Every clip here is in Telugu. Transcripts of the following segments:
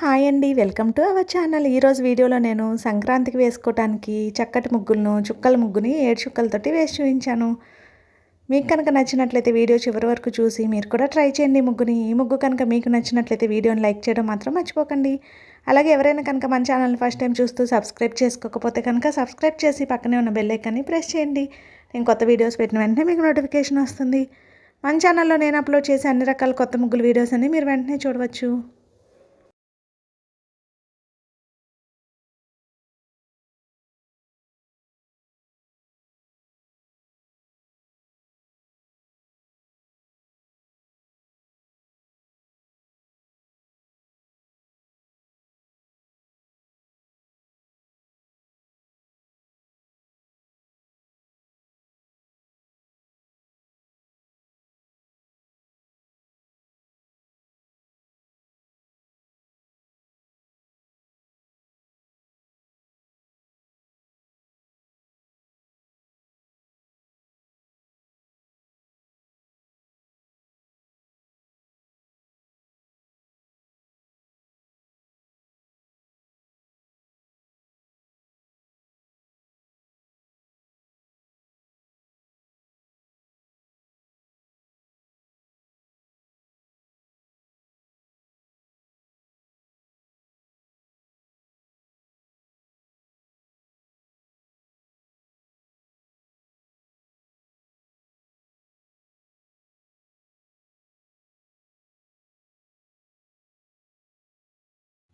హాయ్ అండి. Welcome to our channel. ఈరోజు వీడియోలో నేను సంక్రాంతికి వేసుకోవటానికి చక్కటి ముగ్గులను, చుక్కల ముగ్గుని 7 చుక్కలతోటి వేసి చూపించాను. మీకు కనుక నచ్చినట్లయితే వీడియో చివరి వరకు చూసి మీరు కూడా ట్రై చేయండి ముగ్గుని. ఈ ముగ్గు కనుక మీకు నచ్చినట్లయితే వీడియోని లైక్ చేయడం మాత్రం మర్చిపోకండి. అలాగే ఎవరైనా కనుక మన ఛానల్ని ఫస్ట్ టైం చూస్తూ సబ్స్క్రైబ్ చేసుకోకపోతే కనుక సబ్స్క్రైబ్ చేసి పక్కనే ఉన్న బెల్ ఐకాన్ని ప్రెస్ చేయండి. నేను కొత్త వీడియోస్ పెట్టిన వెంటనే మీకు నోటిఫికేషన్ వస్తుంది. మన ఛానల్లో నేను అప్లోడ్ చేసే అన్ని రకాల కొత్త ముగ్గులు వీడియోస్ అన్ని మీరు వెంటనే చూడవచ్చు.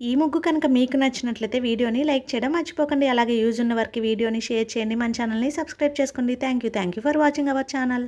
ఈ ముగ్గు కనుక మీకు నచ్చినట్లయితే వీడియోని లైక్ చేయడం మర్చిపోకండి. అలాగే యూజ్ ఉన్న వారికి వీడియోని షేర్ చేయండి. మన ఛానల్ని సబ్స్క్రైబ్ చేసుకోండి. Thank you for watching our channel.